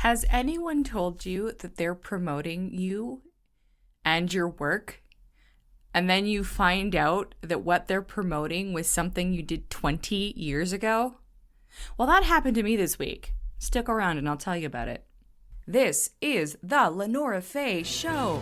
Has anyone told you that they're promoting you and your work, and then you find out that what they're promoting was something you did 20 years ago? Well, that happened to me this week. Stick around and I'll tell you about it. This is the Lenora Faye Show.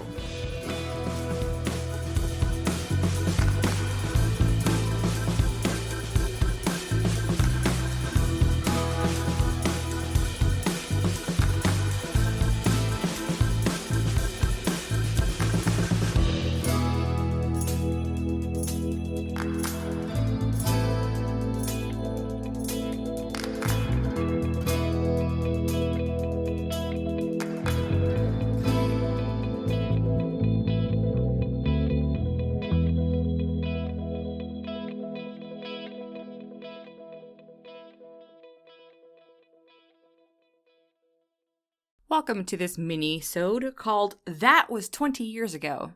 Welcome to this mini-sode called That Was 20 Years Ago.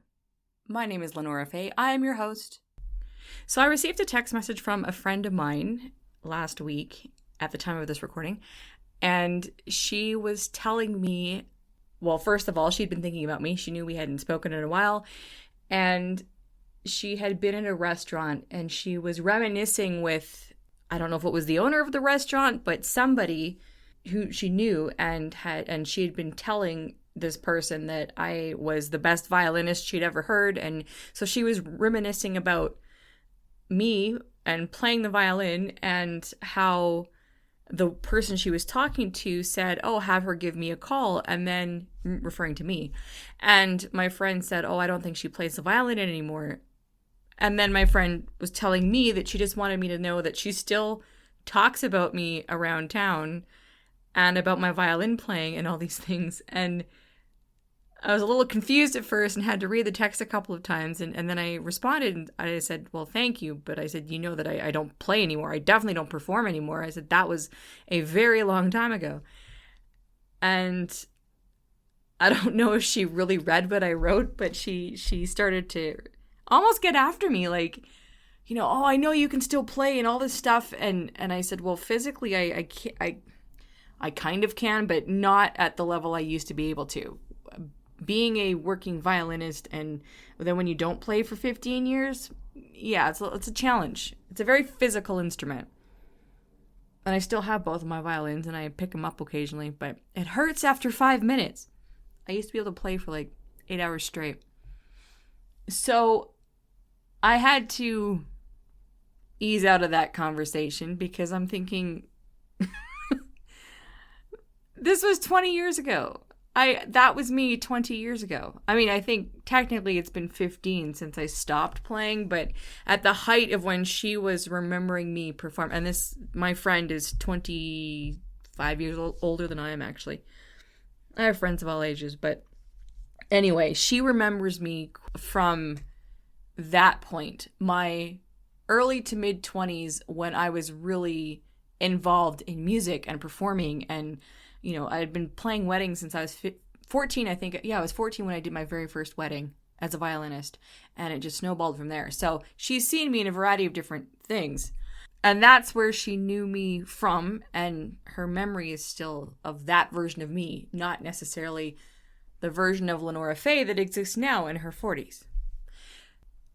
My name is Lenora Faye. I am your host. So I received a text message from a friend of mine last week at the time of this recording, and she was telling me, well, first of all, she'd been thinking about me. She knew we hadn't spoken in a while, and she had been in a restaurant, and she was reminiscing with, I don't know if it was the owner of the restaurant, but somebody who she knew, and she had been telling this person that I was the best violinist she'd ever heard. And so she was reminiscing about me and playing the violin, and how the person she was talking to said, "Oh, have her give me a call," and then referring to me. And my friend said, "Oh, I don't think she plays the violin anymore." And then my friend was telling me that she just wanted me to know that she still talks about me around town and about my violin playing and all these things. And I was a little confused at first and had to read the text a couple of times. And then I responded and I said, "Well, thank you. But I said, you know that I don't play anymore. I definitely don't perform anymore." I said, that was a very long time ago. And I don't know if she really read what I wrote, but she started to almost get after me, like, you know, "Oh, I know you can still play and all this stuff." And I said, "Well, physically, I can't, I kind of can, but not at the level I used to be able to. Being a working violinist, and then when you don't play for 15 years, yeah, it's a challenge. It's a very physical instrument. And I still have both of my violins, and I pick them up occasionally, but it hurts after 5 minutes. I used to be able to play for like 8 hours straight. So I had to ease out of that conversation because I'm thinking, this was 20 years ago. That was me 20 years ago. I mean, I think technically it's been 15 since I stopped playing, but at the height of when she was remembering me perform, and my friend is 25 years older than I am, actually. I have friends of all ages, but anyway, she remembers me from that point, my early to mid 20s, when I was really involved in music and performing. And you know, I had been playing weddings since I was 14, I think. Yeah, I was 14 when I did my very first wedding as a violinist, and it just snowballed from there. So she's seen me in a variety of different things, and that's where she knew me from, and her memory is still of that version of me, not necessarily the version of Lenora Faye that exists now in her 40s.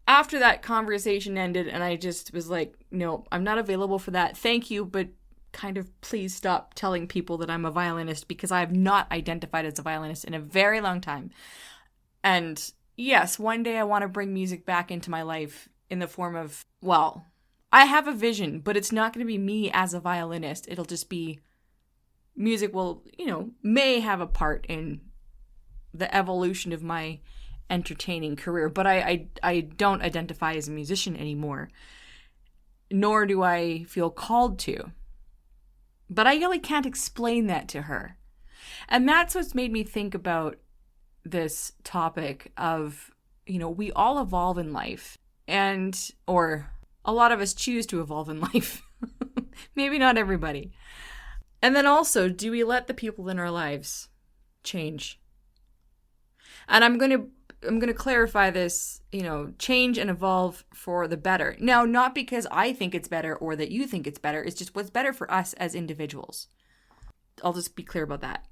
After that conversation ended, and I just was like, "No, I'm not available for that. Thank you, but kind of please stop telling people that I'm a violinist, because I have not identified as a violinist in a very long time." And yes, one day I want to bring music back into my life in the form of, well, I have a vision, but it's not going to be me as a violinist. It'll just be music will, may have a part in the evolution of my entertaining career, but I don't identify as a musician anymore, nor do I feel called to. But I really can't explain that to her. And that's what's made me think about this topic of, we all evolve in life. Or a lot of us choose to evolve in life. Maybe not everybody. And then also, do we let the people in our lives change? And I'm going to clarify this, change and evolve for the better. Now, not because I think it's better or that you think it's better. It's just what's better for us as individuals. I'll just be clear about that.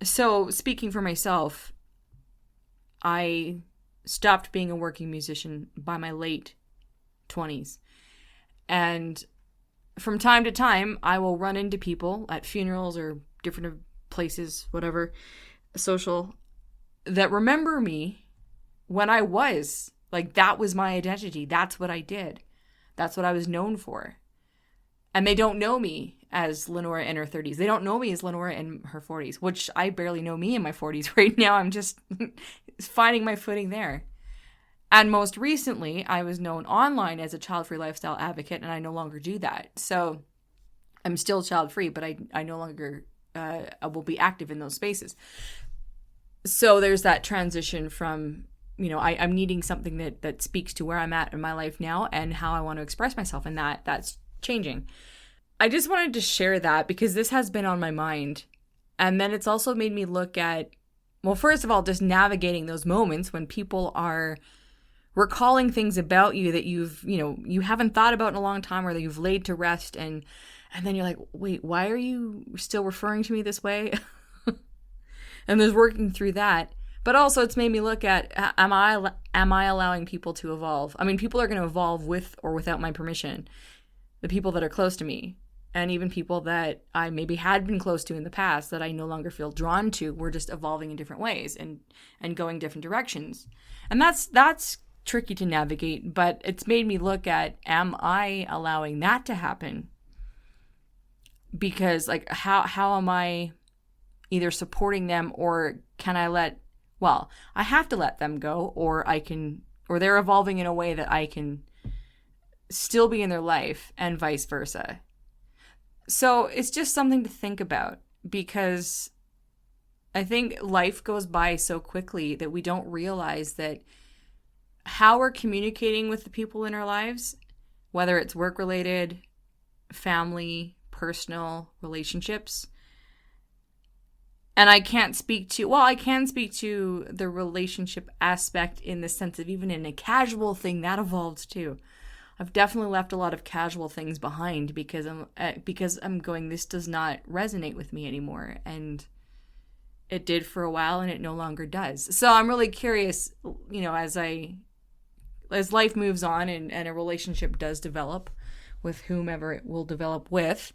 So speaking for myself, I stopped being a working musician by my late 20s. And from time to time, I will run into people at funerals or different places, whatever, social, that remember me when I was, like, that was my identity. That's what I did. That's what I was known for. And they don't know me as Lenora in her 30s. They don't know me as Lenora in her 40s, which I barely know me in my 40s right now. I'm just finding my footing there. And most recently, I was known online as a child-free lifestyle advocate, and I no longer do that. So I'm still child-free, but I no longer I will be active in those spaces. So there's that transition from, I'm needing something that speaks to where I'm at in my life now and how I want to express myself, and that's changing. I just wanted to share that because this has been on my mind. And then it's also made me look at, well, first of all, just navigating those moments when people are recalling things about you that you haven't thought about in a long time or that you've laid to rest. And then you're like, wait, why are you still referring to me this way? And there's working through that. But also it's made me look at, am I allowing people to evolve? I mean, people are going to evolve with or without my permission. The people that are close to me, and even people that I maybe had been close to in the past that I no longer feel drawn to, we're just evolving in different ways and going different directions. And that's tricky to navigate, but it's made me look at, am I allowing that to happen? Because like, how am I either supporting them, or can I I have to let them go, or they're evolving in a way that I can still be in their life, and vice versa. So it's just something to think about, because I think life goes by so quickly that we don't realize that how we're communicating with the people in our lives, whether it's work-related, family, personal relationships. And I can speak to the relationship aspect in the sense of even in a casual thing that evolved too. I've definitely left a lot of casual things behind because I'm going, this does not resonate with me anymore. And it did for a while and it no longer does. So I'm really curious, as life moves on and a relationship does develop with whomever it will develop with,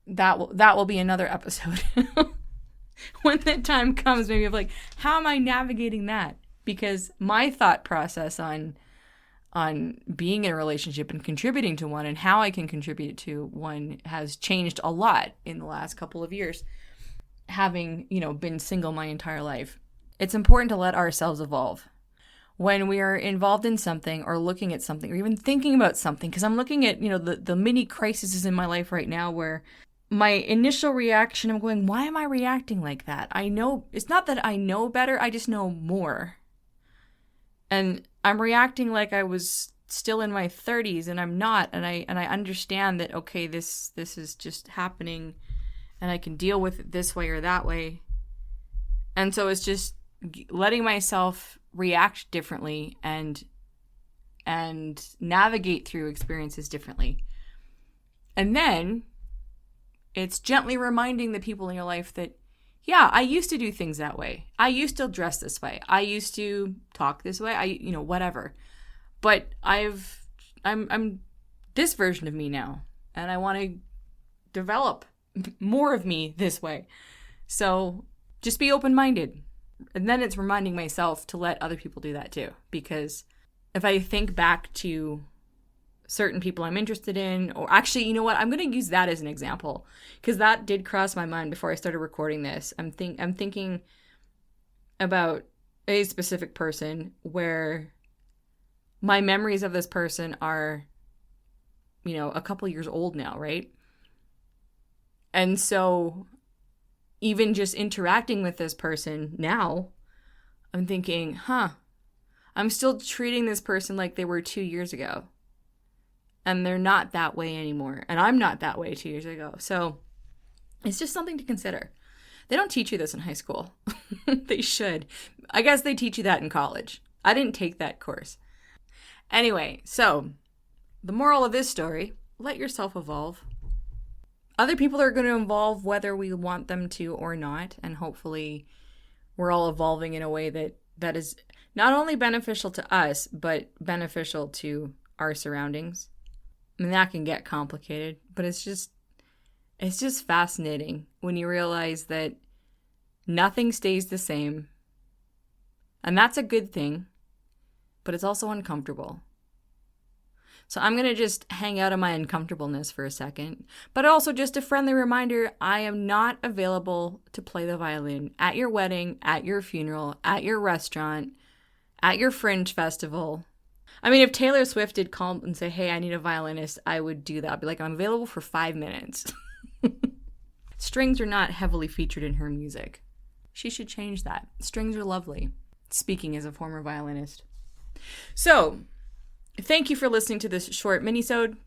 that will be another episode. When the time comes, maybe of like, how am I navigating that? Because my thought process on being in a relationship and contributing to one and how I can contribute to one has changed a lot in the last couple of years, having, been single my entire life. It's important to let ourselves evolve. When we are involved in something or looking at something or even thinking about something, because I'm looking at, the mini crises in my life right now where my initial reaction, I'm going, why am I reacting like that? I know, it's not that I know better, I just know more. And I'm reacting like I was still in my 30s, and I'm not. And I understand that, okay, this is just happening, and I can deal with it this way or that way. And so it's just letting myself react differently and navigate through experiences differently. And then it's gently reminding the people in your life that, yeah, I used to do things that way. I used to dress this way. I used to talk this way. Whatever. But I'm this version of me now, and I want to develop more of me this way. So just be open-minded. And then it's reminding myself to let other people do that too. Because if I think back to certain people I'm interested in, or actually, you know what? I'm going to use that as an example because that did cross my mind before I started recording this. I'm thinking about a specific person where my memories of this person are, a couple years old now, right? And so even just interacting with this person now, I'm thinking, I'm still treating this person like they were 2 years ago. And they're not that way anymore. And I'm not that way 2 years ago. So it's just something to consider. They don't teach you this in high school. They should. I guess they teach you that in college. I didn't take that course. Anyway, so the moral of this story, let yourself evolve. Other people are going to evolve whether we want them to or not. And hopefully we're all evolving in a way that is not only beneficial to us, but beneficial to our surroundings. I mean, that can get complicated, but it's just fascinating when you realize that nothing stays the same. And that's a good thing, but it's also uncomfortable. So I'm going to just hang out on my uncomfortableness for a second. But also just a friendly reminder, I am not available to play the violin at your wedding, at your funeral, at your restaurant, at your fringe festival. I mean, if Taylor Swift did call and say, hey, I need a violinist, I would do that. I'd be like, I'm available for 5 minutes. Strings are not heavily featured in her music. She should change that. Strings are lovely. Speaking as a former violinist. So, thank you for listening to this short mini-sode.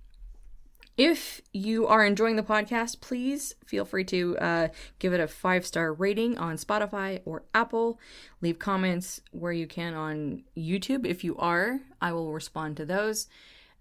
If you are enjoying the podcast, please feel free to give it a 5-star rating on Spotify or Apple. Leave comments where you can on YouTube. If you are, I will respond to those.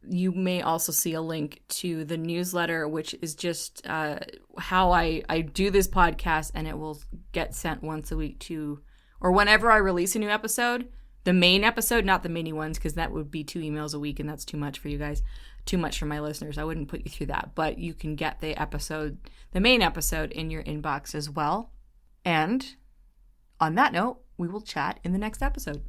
You may also see a link to the newsletter, which is just how I do this podcast, and it will get sent once a week to, or whenever I release a new episode. The main episode, not the mini ones, because that would be 2 emails a week, and that's too much for you guys. Too much for my listeners. I wouldn't put you through that. But you can get the main episode in your inbox as well. And on that note, we will chat in the next episode.